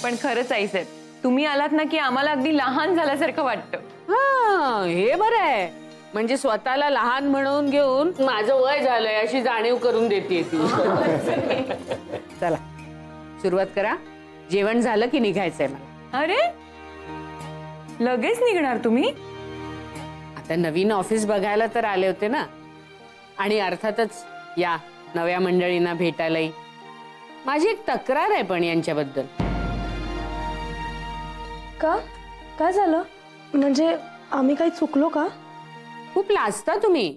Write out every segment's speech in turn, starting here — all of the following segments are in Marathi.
पण खरंच आईसाहेब, तुम्ही आलात ना की आम्हाला अगदी लहान झाल्यासारखं वाटतं. हा, हे बरं आहे. म्हणजे स्वतःला लहान म्हणून घेऊन माझं वय झालंय अशी जाणीव करून देते ती. चला सुरुवात करा. जेवण झालं की निघायचंय मला. अरे लगेच निघणार तुम्ही? आता नवीन ऑफिस बघायला तर आले होते ना, आणि अर्थातच या नव्या मंडळींना भेटायलाही. माझी एक तक्रार आहे पण यांच्याबद्दल. का? काय झालं? म्हणजे आम्ही काही चुकलो का? खूप लाजता तुम्ही,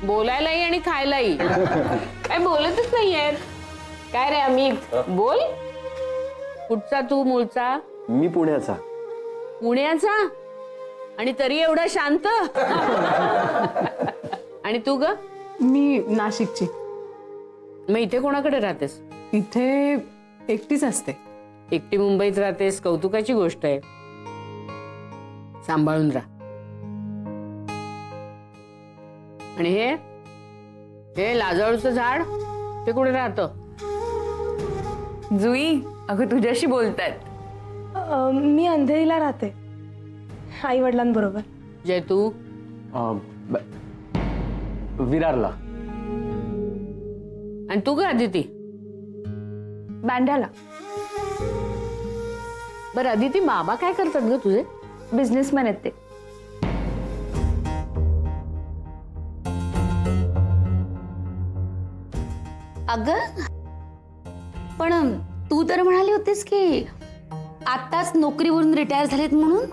बोलायलाही आणि खायलाही. काय बोलतच नाहीये. काय रे अमित, बोल. कुठचा तू मूळचा? मी पुण्याचा. पुण्याचा? आणि तरी एवढा शांत. आणि तू ग? मी नाशिकची. मग इथे कोणाकडे राहतेस? इथे एकटीच असते. एकटी मुंबईत राहतेस, कौतुकाची गोष्ट आहे. सांभाळून राहा. आणि हे लाजाळूचं झाड ते कुठे राहतं? जुई, अगं तुझ्याशी बोलतायत. मी अंधेरीला राहते आई वडिलांबरोबर. जय तू? विरारला. आणि तू ग अदिती? बँड्याला. बरं अदिती, बाबा काय करतात ग तुझे? बिझनेसमॅन आहेत ते. अगं पण तू तर म्हणाली होतीस की आताच नोकरीवरून रिटायर झालेत म्हणून.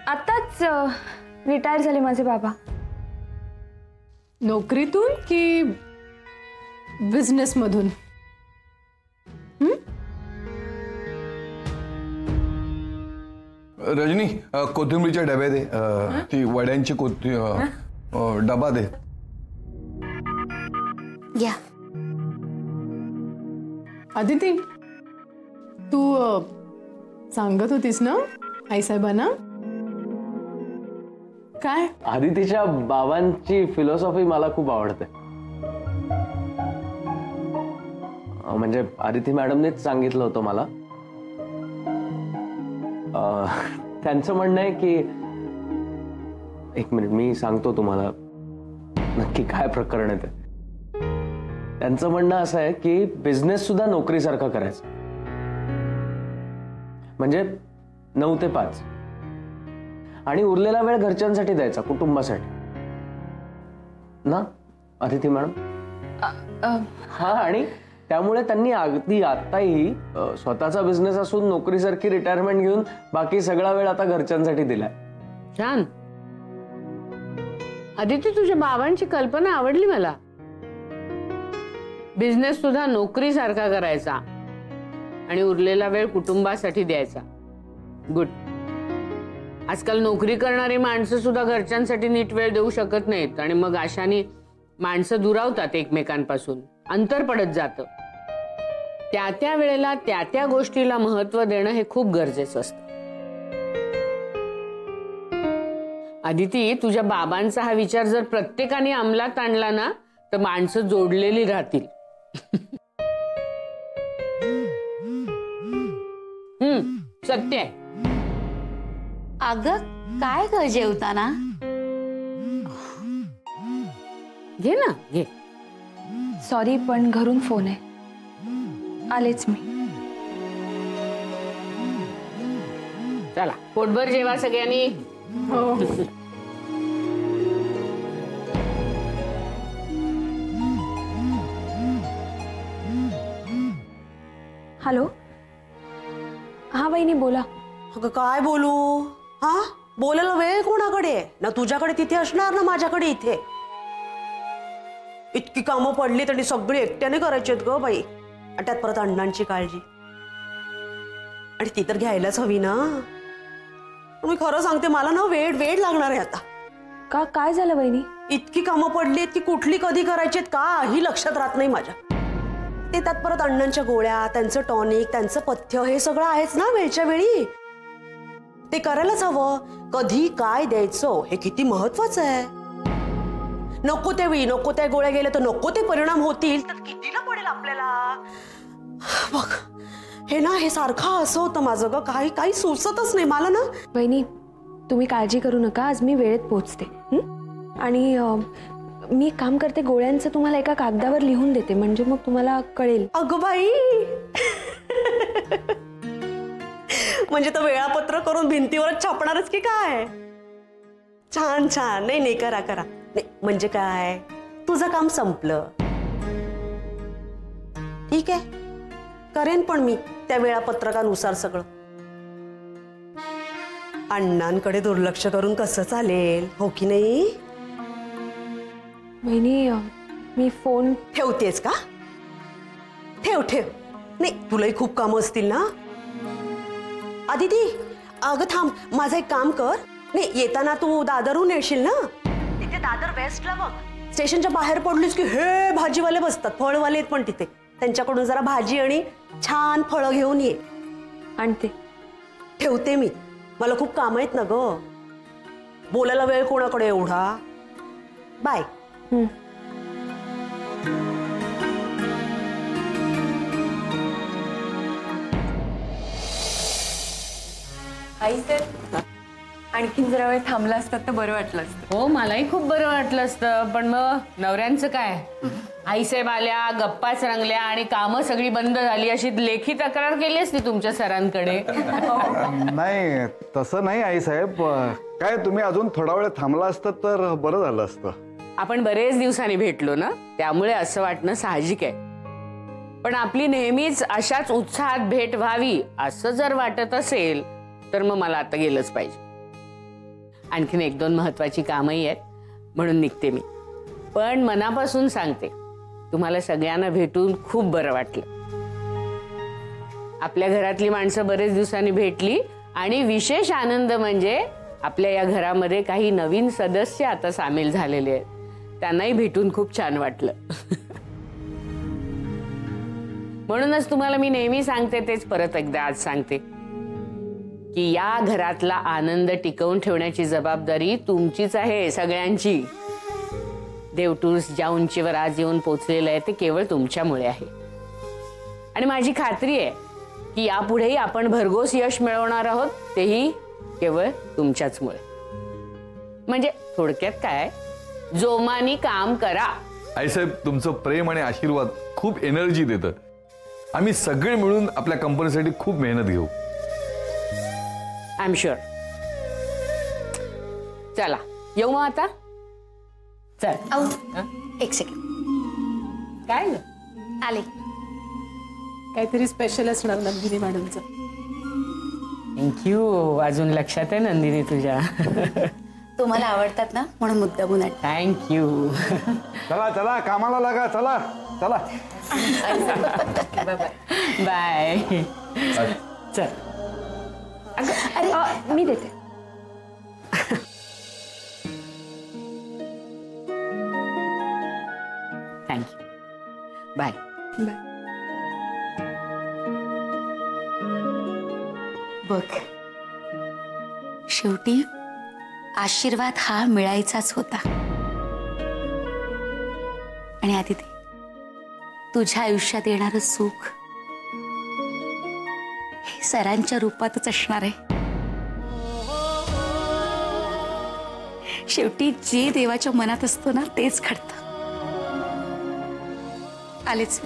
आताच रिटायर झाले माझे बाबा. नोकरीतून की बिझनेस मधून? रजनी, कोथिंबीरच्या डब्या दे. ती वड्यांची डबा दे. या आदिती, तू सांगत होतीस ना आईसाहेबांना? काय? आदितीच्या बाबांची फिलॉसॉफी मला खूप आवडते. म्हणजे आदिती मॅडमनेच सांगितलं होतं मला. त्यांचं म्हणणं आहे की, एक मिनिट मी सांगतो तुम्हाला नक्की काय प्रकरण आहे ते. त्यांचं म्हणणं असं आहे की बिझनेस सुद्धा नोकरीसारखा करायचा. म्हणजे 9 ते 5 आणि उरलेला वेळ घरच्यांसाठी द्यायचा, कुटुंबासाठी ना अदिती मॅडम? हा, आणि त्यामुळे त्यांनी अगदी आताही स्वतःचा बिझनेस असून नोकरीसारखी रिटायरमेंट घेऊन बाकी सगळा वेळ आता घरच्यांसाठी दिलाय. छान. अदिती, तुझ्या बाबांची कल्पना आवडली मला. बिझनेस सुद्धा नोकरी सारखा करायचा आणि उरलेला वेळ कुटुंबासाठी द्यायचा. गुड. आजकाल नोकरी करणारी माणसं सुद्धा घरच्यांसाठी नीट वेळ देऊ शकत नाहीत आणि मग अशाने माणसं दुरावतात एकमेकांपासून, अंतर पडत जातं. त्या वेळेला त्या गोष्टीला महत्त्व देणं हे खूप गरजेचं असतं. अदिती, तुझ्या बाबांचा हा विचार जर प्रत्येकाने अंमलात आणला ना तर माणसं जोडलेली राहतील. सत्य आहे. अगं काय ग जेवताना? घे ना, घे. सॉरी पण घरून फोन आहे, आलेच मी. चला पोटभर जेवा सगळ्यांनी. हो. हॅलो. हा वहिनी बोला. अगं काय बोलू? हा, बोलायला वेळ कोणाकडे? ना तुझ्याकडे तिथे असणार ना माझ्याकडे इथे. इतकी कामं पडलीत आणि सगळी एकट्याने करायची आहेत ग बाई. आणि त्यात परत अण्णांची काळजी, आणि ती तर घ्यायलाच हवी ना. मी खरं सांगते, मला ना वेळ लागणार आहे आता. का? काय झालं वहिनी? इतकी कामं पडलीत की कुठली कधी करायची काही लक्षात राहत नाही माझ्या. ते त्यात परत अण्णांच्या गोळ्या, त्यांचं टॉनिक, त्यांचं पथ्य, हे सगळं आहेच ना वेळच्या वेळी. ते करायलाच हवं. कधी काय द्यायचं हे किती महत्वाचं आहे. नको त्या वेळी नको त्या गोळ्या गेल्या तर नको ते परिणाम होतील तर कितीला पडेल आपल्याला. बघ हे ना हे सारखं असं होतं माझं ग, काही सुचतच नाही मला ना. वहिनी तुम्ही काळजी करू नका, आज मी वेळेत पोहोचते. आणि मी एक काम करते, गोळ्यांचं तुम्हाला एका कागदावर लिहून देते, म्हणजे मग तुम्हाला कळेल. अगं बाई म्हणजे तो वेळापत्र करून भिंतीवरच छापणारच की काय. छान छान. नाही करा नाही म्हणजे काय, तुझं काम संपलं. ठीक आहे, करेन पण मी त्या वेळापत्रकानुसार सगळं. अण्णांकडे दुर्लक्ष करून कसं चालेल, हो की नाही. वहिनी मी फोन ठेवतेस का? ठेव. नाही तुलाही खूप कामं असतील ना. आदिती अगं थांब, माझं एक काम कर. नाही येताना तू दादरहून येशील ना, तिथे दादर वेस्टला बघ स्टेशनच्या बाहेर पडलीस की हे भाजीवाले बसतात, फळवाले पण तिथे, त्यांच्याकडून जरा भाजी आणि छान फळं घेऊन ये. आणते. ठेवते मी, मला खूप काम आहेत ना ग, बोलायला वेळ कोणाकडे एवढा. बाय. आई सर आणखीन जरा वेळ थांबला असतात तर बरं वाटलं असतं. हो मलाही खूप बरं वाटलं असतं, पण मग नवऱ्यांचं काय. आईसाहेब आल्या, गप्पाच रंगल्या आणि कामं सगळी बंद झाली अशी लेखी तक्रार केली असती तुमच्या सरांकडे. नाही तसं नाही आईसाहेब, काय तुम्ही अजून थोडा वेळ थांबला असतं तर बरं झालं असतं. आपण बरेच दिवसांनी भेटलो ना, त्यामुळे असं वाटणं साहजिक आहे. पण आपली नेहमीच अशाच उत्साहात भेट व्हावी असं जर वाटत असेल तर मग मला आता गेलंच पाहिजे. आणखीन 1-2 महत्वाची कामही आहेत म्हणून निघते मी. पण मनापासून सांगते, तुम्हाला सगळ्यांना भेटून खूप बरं वाटलं. आपल्या घरातली माणसं बरेच दिवसांनी भेटली आणि विशेष आनंद म्हणजे आपल्या या घरामध्ये काही नवीन सदस्य आता सामील झालेले आहेत, त्यांनाही भेटून खूप छान वाटलं. म्हणूनच तुम्हाला मी नेहमी सांगते तेच परत एकदा आज सांगते की या घरातला आनंद टिकवून ठेवण्याची जबाबदारी तुमचीच आहे सगळ्यांची. देवटूस ज्या उंचीवर आज येऊन पोचलेलं आहे ते केवळ तुमच्यामुळे आहे. आणि माझी खात्री आहे की यापुढेही आपण भरघोस यश मिळवणार आहोत, तेही केवळ तुमच्याचमुळे. म्हणजे थोडक्यात काय, जोमानी काम करा. आईसाहेब तुमचं प्रेम आणि आशीर्वाद खूप एनर्जी देतं. आम्ही सगळे मिळून आपल्या कंपनीसाठी खूप मेहनत घेऊ. I am sure. चला येऊ मग आता. चल. एक सेकंड. काय आले. काहीतरी स्पेशल असणार नंदिनी मॅडमचं. थँक्यू. अजून लक्षात आहे नंदिनी तुझ्या. तुम्हाला आवडतात ना म्हणून मुद्दामून. थँक्यू. चला चला कामाला लागा. चला चला. बाय. चल. अरे मी देते. थँक्यू. बाय. बाय. बघ शेवटी आशीर्वाद हा मिळायचाच होता. आणि आदिती तुझ्या आयुष्यात येणारं सुख हे सरांच्या रूपातच असणार आहे. शेवटी जे देवाच्या मनात असतो ना तेच घडतं. आलेच.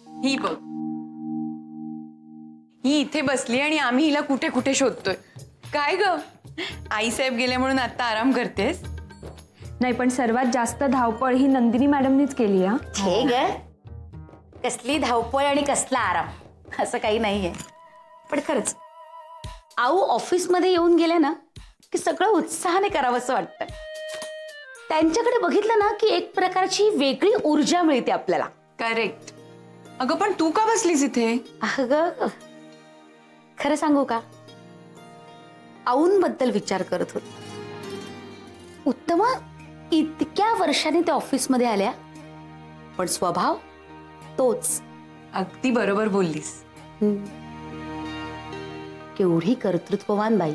ही बघ, ही इथे बसली आणि आम्ही हिला कुठे कुठे शोधतोय. काय ग, आई साहेब गेले म्हणून आता आराम करतेस? नाही पण सर्वात जास्त धावपळ ही नंदिनी मॅडमनीच केली. हे ग, कसली धावपळ आणि कसला आराम असं काही नाहीये. पण खरंच आऊ ऑफिसमध्ये येऊन गेल्या ना की सगळं उत्साहाने करावंसं वाटतं. त्यांच्याकडे बघितलं ना की एक प्रकारची वेगळी ऊर्जा मिळते आपल्याला. करेक्ट. अगं पण तू का बसलीस इथे? अगं खरं सांगू का, आऊंबद्दल विचार करत होते. उत्तमा इतक्या वर्षांनी त्या ऑफिसमध्ये आल्या पण स्वभाव तोच. अगदी बरोबर बोललीस. केवढी कर्तृत्ववान बाई.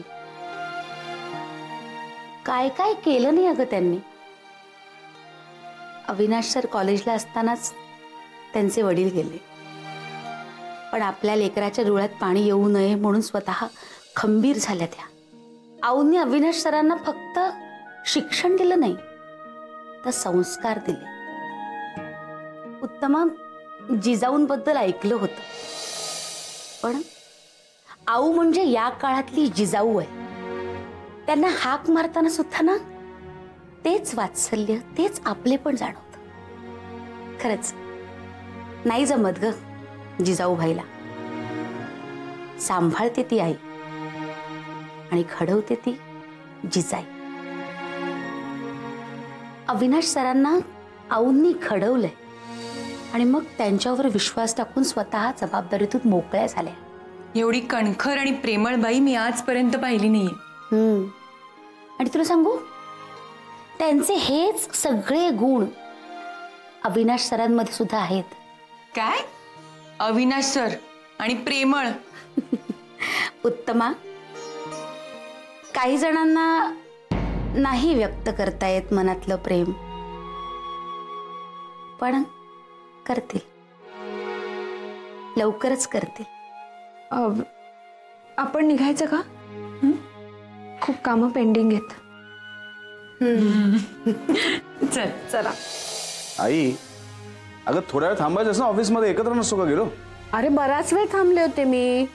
काय काय केलं नाही अगं त्यांनी. अविनाश सर कॉलेजला असतानाच त्यांचे वडील गेले, पण आपल्या लेकराच्या डोळ्यात पाणी येऊ नये म्हणून स्वतः खंबीर झाल्या त्या. आऊंनी अविनाश सरांना फक्त शिक्षण दिलं नाही तर संस्कार दिले. उत्तमा जिजाऊंबद्दल ऐकलं होतं, पण आऊ म्हणजे या काळातली जिजाऊ आहे. त्यांना हाक मारताना सुद्धा ना तेच वात्सल्य, तेच आपले पण जाणवतं. खरंच नाही जमत ग जिजाऊ भाईला. सांभाळते ती आई आणि घडवते ती जिजाई. अविनाश सरांना आऊंनी घडवलंय आणि मग त्यांच्यावर विश्वास टाकून स्वतः जबाबदारीतून मोकळ्या झाल्या. एवढी कणखर आणि प्रेमळ बाई मी आजपर्यंत पाहिली नाहीये. आणि तुला सांगू, त्यांचे हेच सगळे गुण अविनाश सरांमध्ये सुद्धा आहेत. काय? अविनाश सर आणि प्रेमळ. उत्तमा, काही जणांना नाही व्यक्त करता येत मनातलं प्रेम, पण करतील, लवकरच करतील. आपण निघायचं का? खूप कामं पेंडिंग आहेत. चल चला. आई, अगं थोड्या वेळ थांबायचं ना ऑफिसमध्ये, एकत्र नसतो का गेलो? अरे बराच वेळ थांबले होते मी,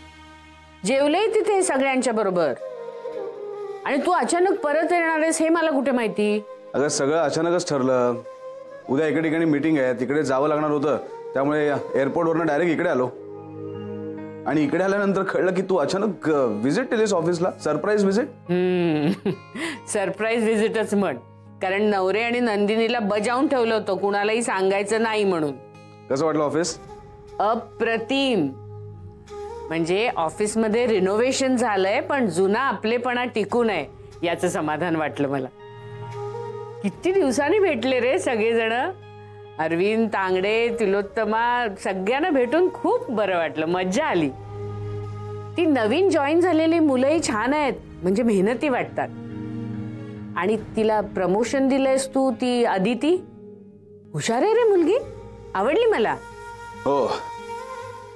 जेवले तिथे सगळ्यांच्या बरोबर. आणि तू अचानक परत येणार आहेस हे मला कुठे माहिती? अगं सगळं अचानकच ठरलं. उद्या एका ठिकाणी मीटिंग आहे, तिकडे जावं लागणार होतं, त्यामुळे एअरपोर्टवरनं डायरेक्ट इकडे आलो. आणि इकडे आल्यानंतर कळलं की तू अचानक व्हिजिट दिलीस ऑफिसला. Surprise visit. सरप्राईज व्हिजिटच म्हण, कारण नवरे आणि नंदिनीला बजावून ठेवलं होतं कुणालाही सांगायचं नाही म्हणून. कसं वाटलं ऑफिस? अप्रतिम. म्हणजे ऑफिसमध्ये रिनोव्हेशन झालंय, पण जुना आपलेपणा टिकून आहे याचं समाधान वाटलं मला. किती दिवसांनी भेटले रे सगळेजण. अरविंद, तांगडे, तिलोत्तमा, सगळ्यांना भेटून खूप बरं वाटलं, मज्जा आली. ती नवीन जॉईन झालेली मुलंही छान आहेत, म्हणजे मेहनती वाटतात. आणि तिला प्रमोशन दिलंयस तू, ती अदिती, हुशार आहे रे मुलगी, आवडली मला. हो,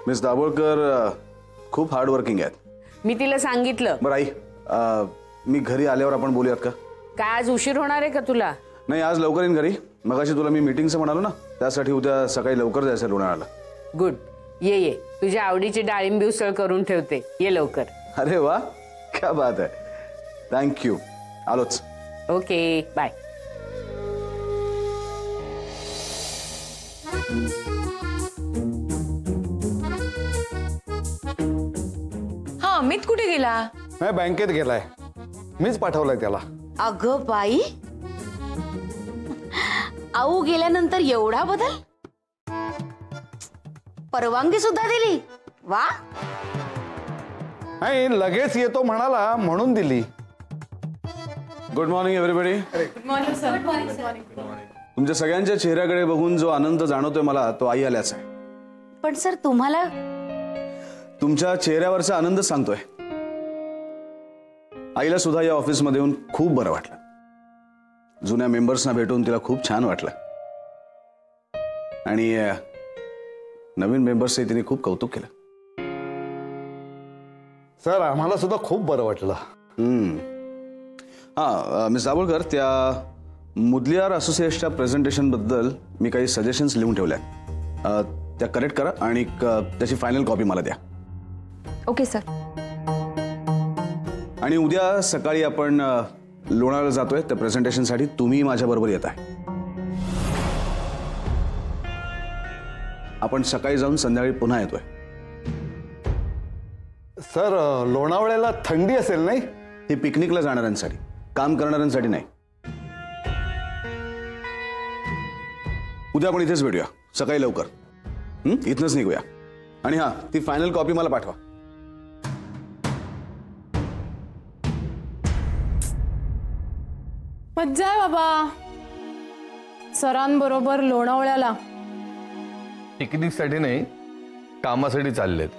मिस दाभोळकर खूप हार्ड वर्किंग आहेत. मी तिला सांगितलं. बरं आई, मी घरी आल्यावर आपण बोलूयात का? काय आज उशीर होणार आहे का तुला? नाही, आज लवकर येईन घरी. मगाशी तुला मी मीटिंगचं म्हणालो ना, त्यासाठी उद्या सकाळी लवकर जायचं लोणावळ्याला. गुड, ये ये, तुझ्या आवडीची डाळिंबी उसळ करून ठेवते, ये लवकर. अरे वा, क्या बात आहे. थँक्यू, आलोच. Okay, bye. हा, अमित कुठे गेला? नाही, बँकेत गेलाय, मीच पाठवलाय त्याला. अगं बाई, आऊ गेल्यानंतर एवढा बदल? परवानगी सुद्धा दिली? वा. नाही, लगेच येतो म्हणाला म्हणून दिली. Good morning everybody. Good morning sir. Good morning. तुमच्या सगळ्यांच्या चेहऱ्याकडे बघून जो आनंद जाणवतोय मला, तो आई आल्याच आहे. पण सर, तुम्हाला तुमच्या चेहऱ्यावरचा आनंद सांगतोय. आईला सुद्धा या ऑफिसमध्ये येऊन खूप बरं वाटलं. जुन्या मेंबर्सना भेटून तिला खूप छान वाटलं. आणि नवीन मेंबर्सचे तिने खूप कौतुक केलं. सर, आम्हाला सुद्धा खूप बरं वाटलं. हां, मिस दाभोळकर, त्या मुदलियार असोसिएशनच्या प्रेझेंटेशन बद्दल मी काही सजेशन्स लिहून ठेवल्या आहेत. त्या करेक्ट करा आणि त्याची फायनल कॉपी मला द्या. Okay sir. आणि उद्या सकाळी आपण लोणावळ्याला जातोय त्या प्रेझेंटेशनसाठी. तुम्ही माझ्याबरोबर येत आहे. आपण सकाळी जाऊन संध्याकाळी पुन्हा येतोय. सर, लोणावळ्याला थंडी असेल नाही? ती पिकनिकला जाणाऱ्यांसाठी, काम करणाऱ्यांसाठी नाही. उद्या आपण इथेच भेटूया सकाळी लवकर. इथनच निघूया. आणि हां, ती फायनल कॉपी मला पाठवा. मज्जा आहे बाबा सरांबरोबर लोणावळ्याला. पिकनिकसाठी नाही, कामासाठी चाललेत.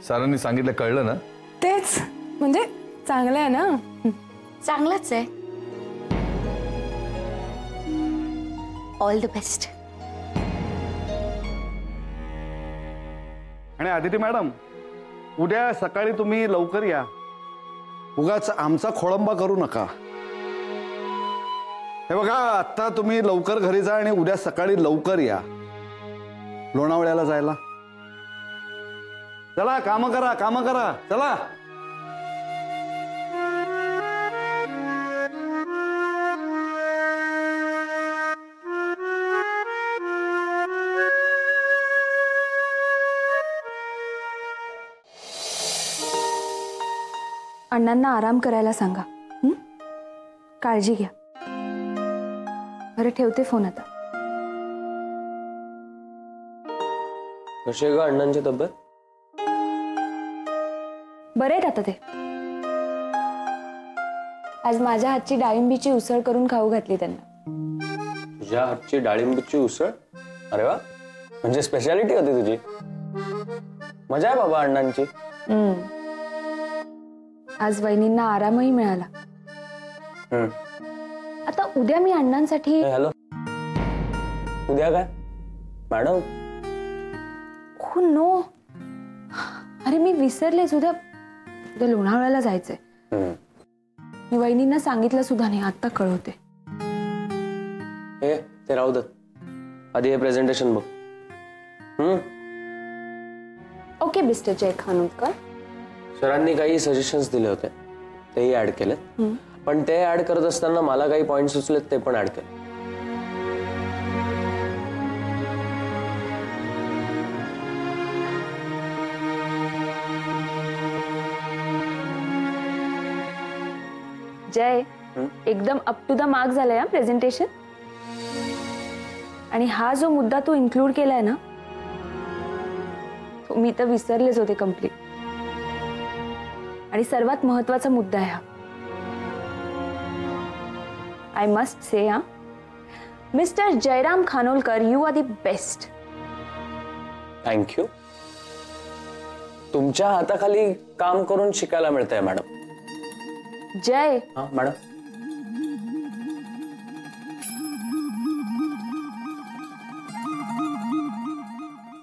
सरांनी सांगितलं, कळलं ना? तेच म्हणजे चांगलं आहे ना. चांगलंच आहे. All the best. आणि आदिती मॅडम, उद्या सकाळी तुम्ही लवकर या. उगाच आमचा खोळंबा करू नका. हे बघा, आता तुम्ही लवकर घरी जा आणि उद्या सकाळी लवकर या लोणावळ्याला जायला. चला, काम करा, काम करा, चला. अण्णांना आराम करायला सांगा. काळजी घ्या. बरं, ठेवते फोन आता. कशी आहे ग अण्णांची तब्येत? बरे आहेत आता ते. आज माझ्या हातची डाळिंबीची उसळ करून खाऊ घातली त्यांना. तुझ्या हातची डाळिंबीची उसळ? अरे वा, म्हणजे स्पेशालिटी होती तुझी. मजा आहे बाबा अण्णांची. आज वहिनींना आरामही मिळाला. आता उद्या मी अण्णांसाठी. हॅलो, उद्या काय मॅडम? हो नो, अरे मी विसरलेच. उद्या लोणावळ्याला जायचंय. मी वहिनींना सांगितलं सुद्धा नाही. आता कळवते. ते राहू दे, आधी हे प्रेझेंटेशन बघ. ओके मिस्टर जय खानोलकर. सरांनी काही सजेशन्स दिले होते, तेही ऍड केलेत. पण ते ऍड करत असताना मला काही पॉइंट सुचलेत, ते पण ऍड केले. जय, एकदम अप टू द मार्क झालाय हा प्रेझेंटेशन. आणि हा जो मुद्दा तू इन्क्लूड केलाय ना, तो मी तर विसरलेच होते कम्प्लीट. आणि सर्वात महत्वाचा मुद्दा आहे हा. I must say, mister Jairam Khanolkar, you are the best. Thank you. तुमच्या हाताखाली काम करून शिकायला मिळतंय मॅडम. जय. हा मॅडम.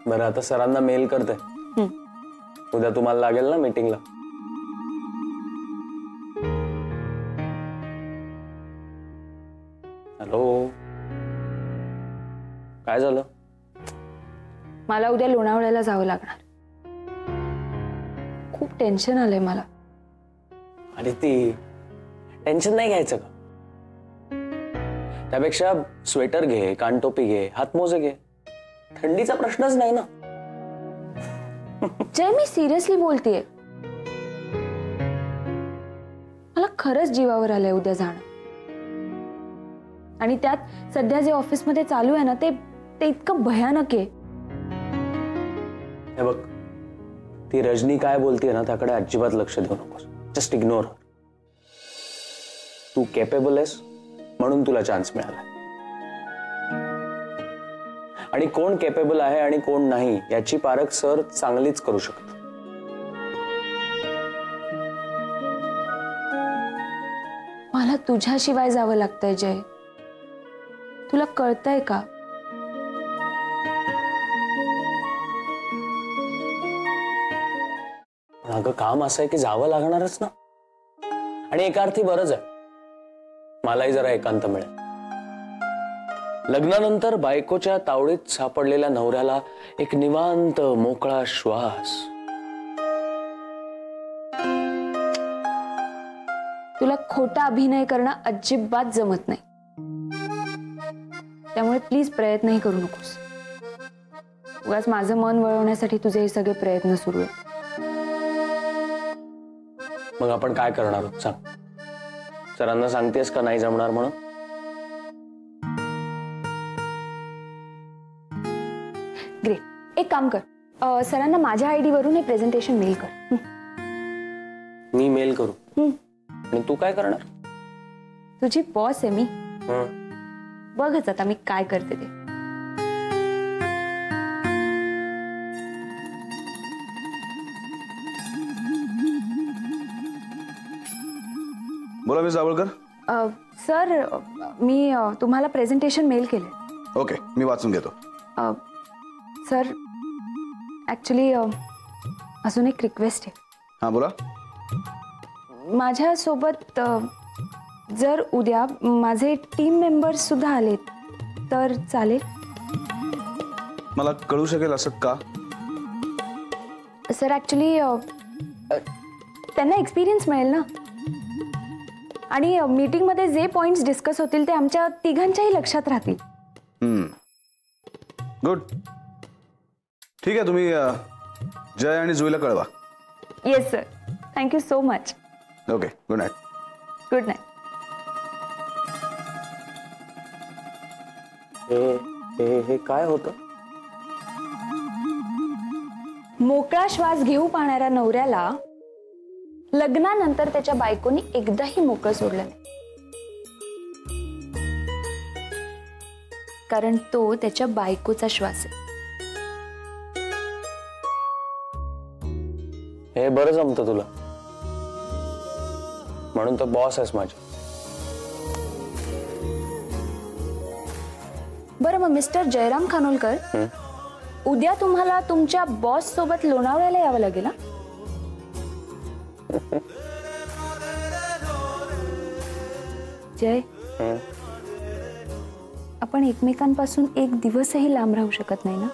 बरं, आता सरांना मेल करते. उद्या तुम्हाला लागेल ना मीटिंगला. हॅलो, काय झालं? मला उद्या लोणावळ्याला जावं लागणार. खूप टेन्शन आलंय मला. अरे ती टेन्शन नाही घ्यायचं का? त्यापेक्षा स्वेटर घे, कानटोपी घे, हातमोजे घे. थंडीचा प्रश्नच नाही ना. जय, मी सिरियसली बोलतेय. मला खरंच जीवावर आलंय उद्या जाणं. आणि त्यात सध्या जे ऑफिसमध्ये चालू आहे ना, ते इतकं भयानक आहे. हे बघ, ती रजनी काय बोलतीये ना, त्याकडे अजिबात लक्ष देऊ नकोस. Just ignore. तू केपेबल आहेस म्हणून तुला चान्स मिळाला. आणि कोण केपेबल आहे आणि कोण नाही याची पारख सर चांगलीच करू शकतात. मला तुझ्याशिवाय जावं लागतंय जय. तुला कळतंय का? अगं, काम असं आहे की जावं लागणारच ना. आणि एका अर्थी बरंच आहे. मलाही जरा एकांत मिळेल. लग्नानंतर बायकोच्या तावडीत सापडलेल्या नवऱ्याला एक निवांत मोकळा श्वास. तुला खोटा अभिनय करणं अजिबात जमत नाही. त्यामुळे प्लीज प्रयत्नही करू नकोस. उगाच माझं मन वळवण्यासाठी तुझे हे सगळे प्रयत्न सुरू आहेत. मग आपण काय करणार आहोत सांग? सरांना सांगतेस का नाही जमणार म्हणून? ग्रेट. एक काम कर, सरांना माझ्या आयडी वरून हे प्रेझेंटेशन मेल कर. मी मेल करू? आणि तू काय करणार? तुझी बॉस आहे मी. बघच आता मी काय करते ते. बोला मिस जावळकर. सर मी तुम्हाला प्रेझेंटेशन मेल केलं. ओके, मी वाचून घेतो. सर ॲक्च्युली अजून एक रिक्वेस्ट आहे. हां बोला. माझ्यासोबत जर उद्या माझे टीम मेंबर्स सुद्धा आलेत तर चालेल? मला कळू शकेल असं का? सर ॲक्च्युली त्यांना एक्सपिरियन्स मिळेल ना, आणि मीटिंगमध्ये जे पॉइंट्स डिस्कस होतील ते आमच्या तिघांच्याही लक्षात राहतील. गुड. ठीक आहे, तुम्ही जय आणि जुईला कळवा. Yes sir, thank you so much. Okay, good night. Good night. हे काय होतं? मोकळा श्वास घेऊ पाहणाऱ्या नवऱ्याला लग्नानंतर त्याच्या बायकोनी एकदाही मोकळं सोडलं नाही, कारण तो त्याच्या बायकोचा श्वास आहे. हे बरं जमतं तुला, म्हणून तर बॉस आहेस माझ्या. बरं मग मिस्टर जयराम खानोलकर, उद्या तुम्हाला तुमच्या बॉस सोबत लोणावळ्याला यावं लागेल. जय, आपण एकमेकांपासून एक दिवसही लांब राहू शकत नाही ना?